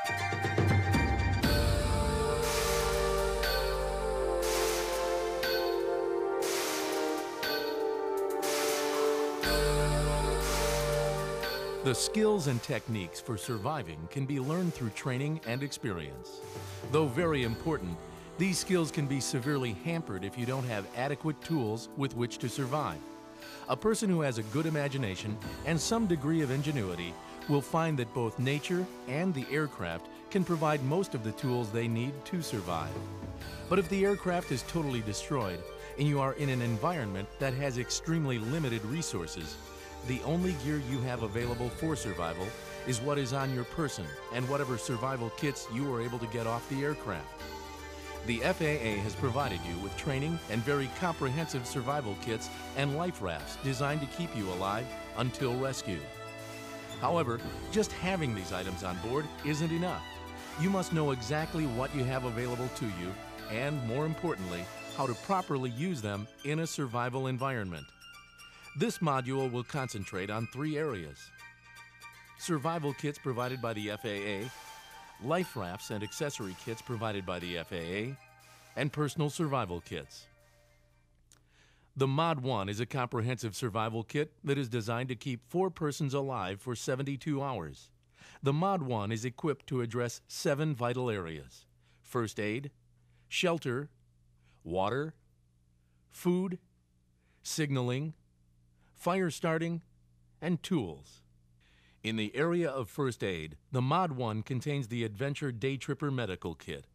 The skills and techniques for surviving can be learned through training and experience. Though very important, these skills can be severely hampered if you don't have adequate tools with which to survive. A person who has a good imagination and some degree of ingenuity will find that both nature and the aircraft can provide most of the tools they need to survive. But if the aircraft is totally destroyed and you are in an environment that has extremely limited resources, the only gear you have available for survival is what is on your person and whatever survival kits you are able to get off the aircraft. The FAA has provided you with training and very comprehensive survival kits and life rafts designed to keep you alive until rescue. However, just having these items on board isn't enough. You must know exactly what you have available to you and, more importantly, how to properly use them in a survival environment. This module will concentrate on 3 areas: survival kits provided by the FAA, life rafts and accessory kits provided by the FAA, and personal survival kits. The Mod 1 is a comprehensive survival kit that is designed to keep 4 persons alive for 72 hours. The Mod 1 is equipped to address 7 vital areas: first aid, shelter, water, food, signaling, fire starting, and tools. In the area of first aid, the Mod 1 contains the Adventure Day Tripper Medical Kit.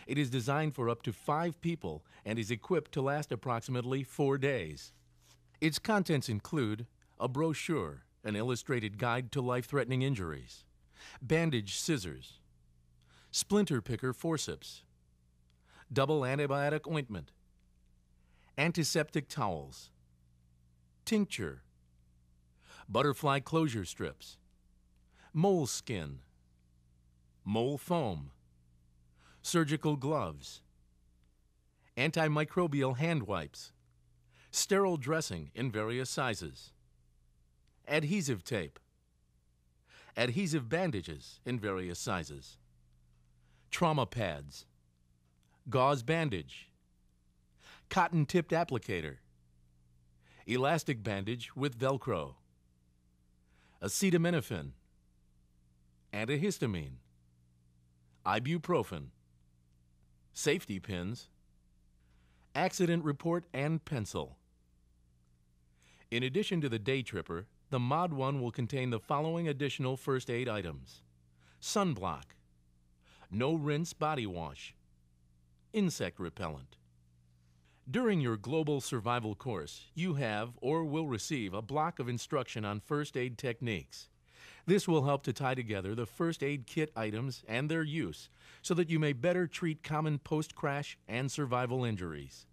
It is designed for up to 5 people and is equipped to last approximately 4 days. Its contents include a brochure, an illustrated guide to life-threatening injuries, bandage scissors, splinter picker forceps, double antibiotic ointment, antiseptic towels, tincture, butterfly closure strips, mole skin, mole foam, surgical gloves, antimicrobial hand wipes, sterile dressing in various sizes, adhesive tape, adhesive bandages in various sizes, trauma pads, gauze bandage, cotton-tipped applicator, elastic bandage with Velcro, acetaminophen, antihistamine, ibuprofen, safety pins, accident report and pencil. In addition to the Day Tripper, the Mod 1 will contain the following additional first aid items: sunblock, no rinse body wash, insect repellent. During your global survival course, you have or will receive a block of instruction on first aid techniques. This will help to tie together the first aid kit items and their use so that you may better treat common post-crash and survival injuries.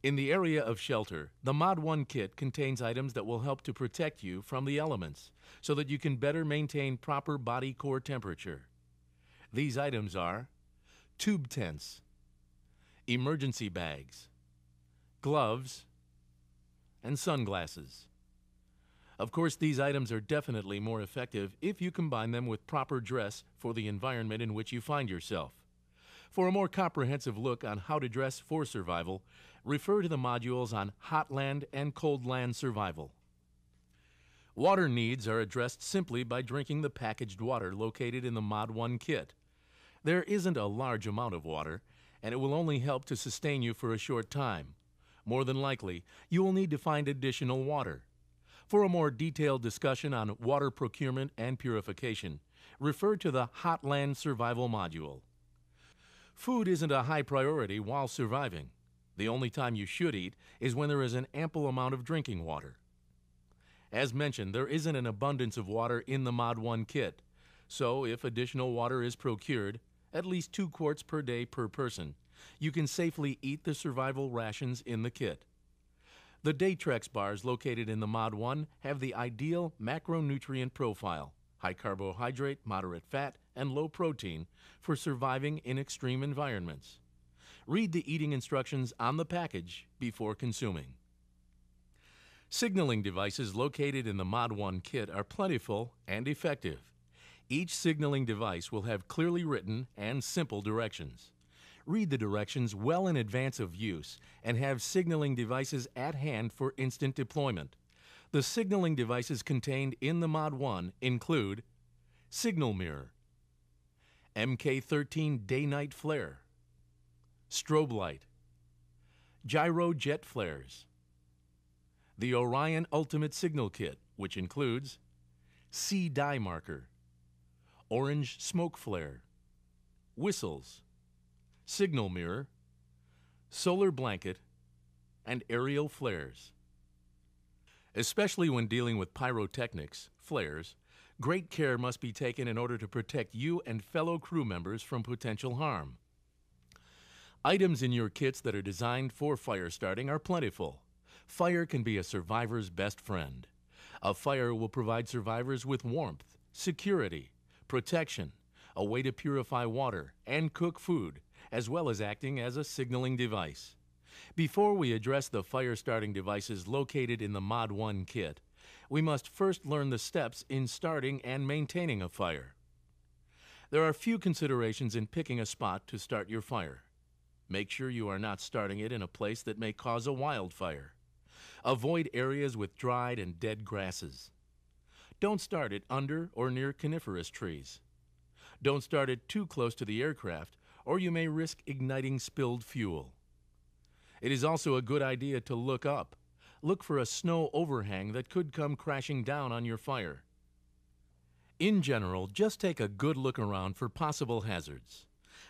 In the area of shelter, the Mod 1 kit contains items that will help to protect you from the elements so that you can better maintain proper body core temperature. These items are tube tents, emergency bags, gloves, and sunglasses. Of course, these items are definitely more effective if you combine them with proper dress for the environment in which you find yourself. For a more comprehensive look on how to dress for survival, refer to the modules on hot land and cold land survival. Water needs are addressed simply by drinking the packaged water located in the Mod 1 kit. There isn't a large amount of water, and it will only help to sustain you for a short time. More than likely, you will need to find additional water. For a more detailed discussion on water procurement and purification, refer to the Hot Land Survival module. Food isn't a high priority while surviving. The only time you should eat is when there is an ample amount of drinking water. As mentioned, there isn't an abundance of water in the Mod 1 kit, so if additional water is procured, at least 2 quarts per day per person, you can safely eat the survival rations in the kit. The Daytrex bars located in the Mod 1 have the ideal macronutrient profile, high carbohydrate, moderate fat, and low protein for surviving in extreme environments. Read the eating instructions on the package before consuming. Signaling devices located in the Mod 1 kit are plentiful and effective. Each signaling device will have clearly written and simple directions. Read the directions well in advance of use and have signaling devices at hand for instant deployment. The signaling devices contained in the Mod 1 include signal mirror, MK13 day-night flare, strobe light, gyro jet flares, the Orion Ultimate Signal Kit, which includes C dye marker, orange smoke flare, whistles, signal mirror, solar blanket, and aerial flares. Especially when dealing with pyrotechnics, flares, great care must be taken in order to protect you and fellow crew members from potential harm. Items in your kits that are designed for fire starting are plentiful. Fire can be a survivor's best friend. A fire will provide survivors with warmth, security, protection, a way to purify water and cook food, as well as acting as a signaling device. Before we address the fire starting devices located in the Mod 1 kit, we must first learn the steps in starting and maintaining a fire. There are few considerations in picking a spot to start your fire. Make sure you are not starting it in a place that may cause a wildfire. Avoid areas with dried and dead grasses. Don't start it under or near coniferous trees. Don't start it too close to the aircraft, or you may risk igniting spilled fuel. It is also a good idea to look up. Look for a snow overhang that could come crashing down on your fire. In general, just take a good look around for possible hazards.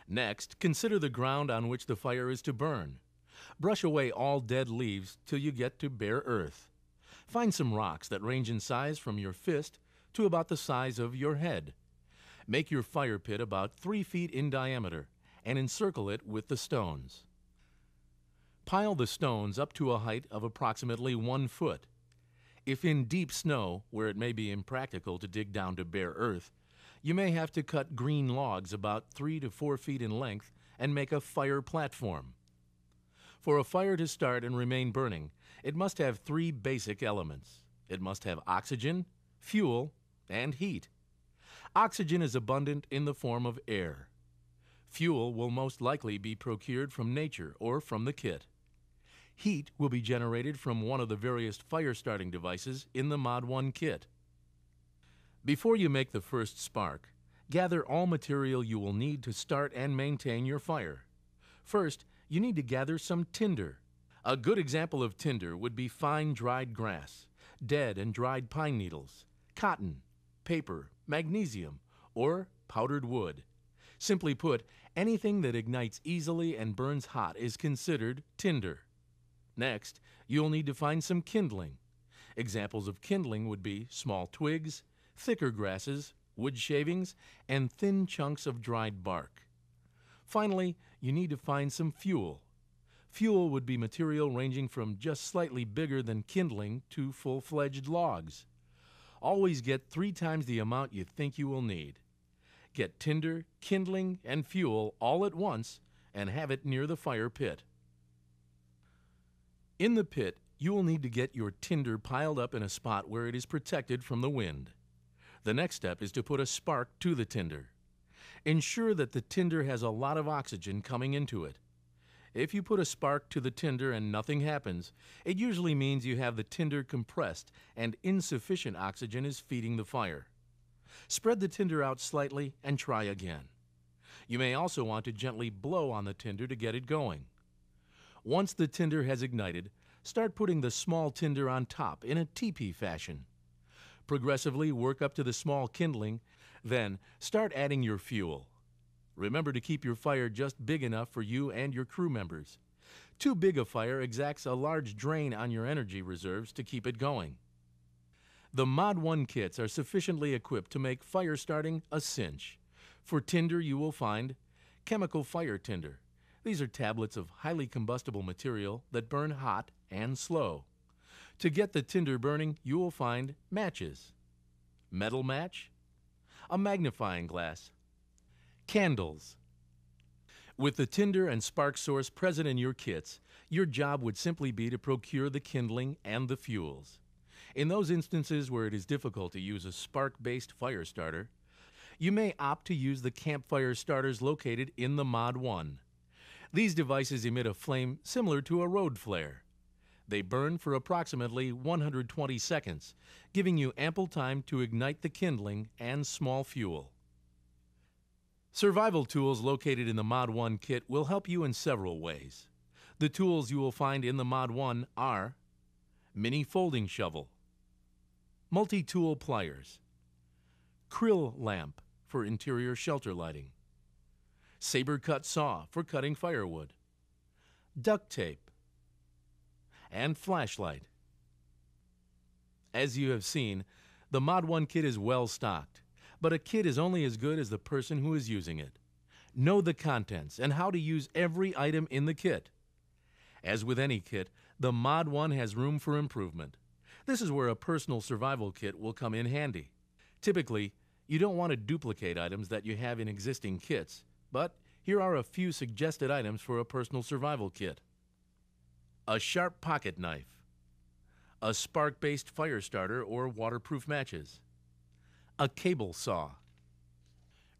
Next, consider the ground on which the fire is to burn. Brush away all dead leaves till you get to bare earth. Find some rocks that range in size from your fist to about the size of your head. Make your fire pit about 3 feet in diameter and encircle it with the stones. Pile the stones up to a height of approximately 1 foot. If in deep snow, where it may be impractical to dig down to bare earth, you may have to cut green logs about 3 to 4 feet in length and make a fire platform. For a fire to start and remain burning, it must have 3 basic elements. It must have oxygen, fuel, and heat. Oxygen is abundant in the form of air. Fuel will most likely be procured from nature or from the kit. Heat will be generated from one of the various fire starting devices in the Mod 1 kit. Before you make the first spark, gather all material you will need to start and maintain your fire. First, you need to gather some tinder. A good example of tinder would be fine dried grass, dead and dried pine needles, cotton, paper, magnesium, or powdered wood. Simply put, anything that ignites easily and burns hot is considered tinder. Next, you'll need to find some kindling. Examples of kindling would be small twigs, thicker grasses, wood shavings, and thin chunks of dried bark. Finally, you need to find some fuel. Fuel would be material ranging from just slightly bigger than kindling to full-fledged logs. Always get 3 times the amount you think you will need. Get tinder, kindling, and fuel all at once and have it near the fire pit. In the pit, you will need to get your tinder piled up in a spot where it is protected from the wind. The next step is to put a spark to the tinder. Ensure that the tinder has a lot of oxygen coming into it. If you put a spark to the tinder and nothing happens, it usually means you have the tinder compressed and insufficient oxygen is feeding the fire. Spread the tinder out slightly and try again. You may also want to gently blow on the tinder to get it going. Once the tinder has ignited, start putting the small tinder on top in a teepee fashion. Progressively work up to the small kindling, then start adding your fuel. Remember to keep your fire just big enough for you and your crew members. Too big a fire exacts a large drain on your energy reserves to keep it going. The Mod 1 kits are sufficiently equipped to make fire starting a cinch. For tinder, you will find chemical fire tinder. These are tablets of highly combustible material that burn hot and slow. To get the tinder burning, you will find matches, metal match, a magnifying glass, candles. With the tinder and spark source present in your kits, your job would simply be to procure the kindling and the fuels. In those instances where it is difficult to use a spark-based fire starter, You may opt to use the campfire starters located in the Mod 1. These devices emit a flame similar to a road flare. They burn for approximately 120 seconds, giving you ample time to ignite the kindling and small fuel. Survival tools located in the Mod 1 kit will help you in several ways. The tools you will find in the Mod 1 are mini folding shovel, multi-tool pliers, krill lamp for interior shelter lighting, saber cut saw for cutting firewood, duct tape, and flashlight. As you have seen, the Mod 1 kit is well stocked, but a kit is only as good as the person who is using it. Know the contents and how to use every item in the kit. As with any kit, the Mod 1 has room for improvement. This is where a personal survival kit will come in handy. Typically, you don't want to duplicate items that you have in existing kits, but here are a few suggested items for a personal survival kit. A sharp pocket knife, a spark-based fire starter or waterproof matches, a cable saw,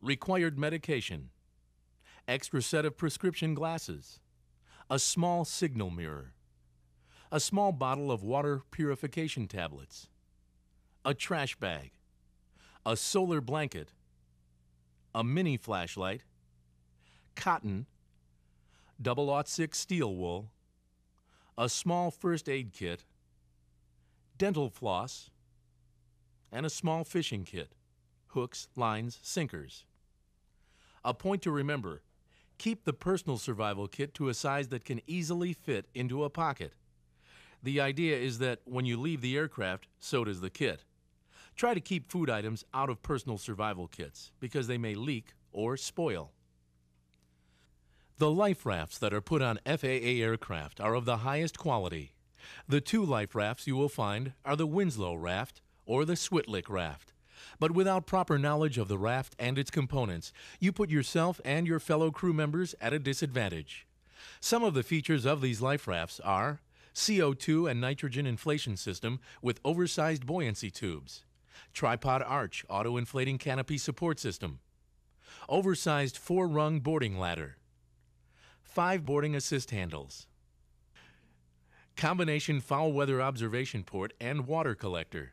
required medication, extra set of prescription glasses, a small signal mirror, a small bottle of water purification tablets, a trash bag, a solar blanket, a mini flashlight, cotton, 006 steel wool, a small first aid kit, dental floss, and a small fishing kit, hooks, lines, sinkers. A point to remember, keep the personal survival kit to a size that can easily fit into a pocket. The idea is that when you leave the aircraft, so does the kit. Try to keep food items out of personal survival kits because they may leak or spoil. The life rafts that are put on FAA aircraft are of the highest quality. The two life rafts you will find are the Winslow raft or the Switlick raft. But without proper knowledge of the raft and its components, you put yourself and your fellow crew members at a disadvantage. Some of the features of these life rafts are CO2 and nitrogen inflation system with oversized buoyancy tubes, tripod arch auto-inflating canopy support system, oversized 4-rung boarding ladder, 5 boarding assist handles, combination foul weather observation port and water collector,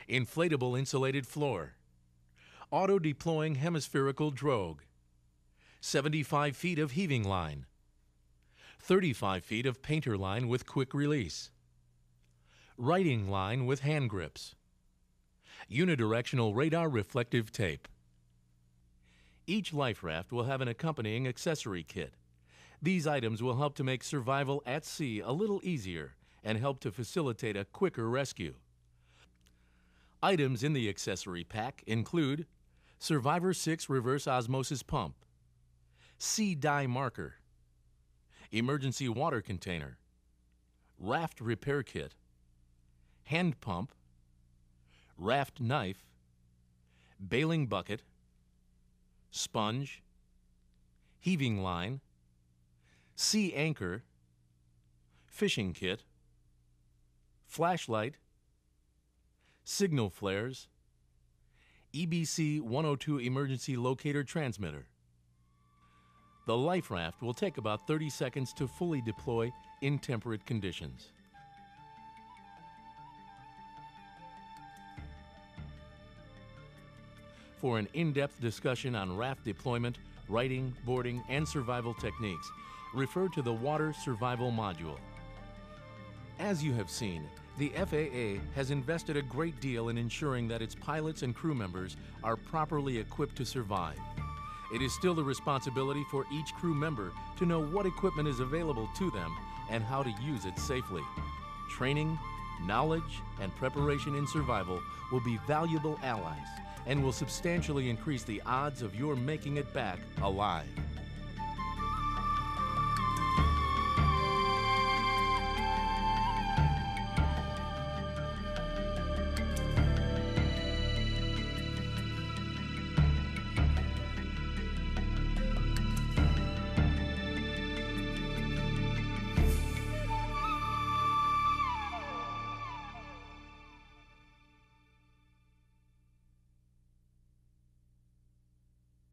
inflatable insulated floor, auto-deploying hemispherical drogue, 75 feet of heaving line, 35 feet of painter line with quick release, writing line with hand grips, unidirectional radar reflective tape. Each life raft will have an accompanying accessory kit. These items will help to make survival at sea a little easier and help to facilitate a quicker rescue. Items in the accessory pack include Survivor 6 reverse osmosis pump, sea dye marker, emergency water container, raft repair kit, hand pump, raft knife, bailing bucket, sponge, heaving line, sea anchor, fishing kit, flashlight, signal flares, EBC 102 emergency locator transmitter. The life raft will take about 30 seconds to fully deploy in temperate conditions. For an in-depth discussion on raft deployment, righting, boarding, and survival techniques, refer to the Water Survival Module. As you have seen, the FAA has invested a great deal in ensuring that its pilots and crew members are properly equipped to survive. It is still the responsibility for each crew member to know what equipment is available to them and how to use it safely. Training, knowledge, and preparation in survival will be valuable allies and will substantially increase the odds of your making it back alive.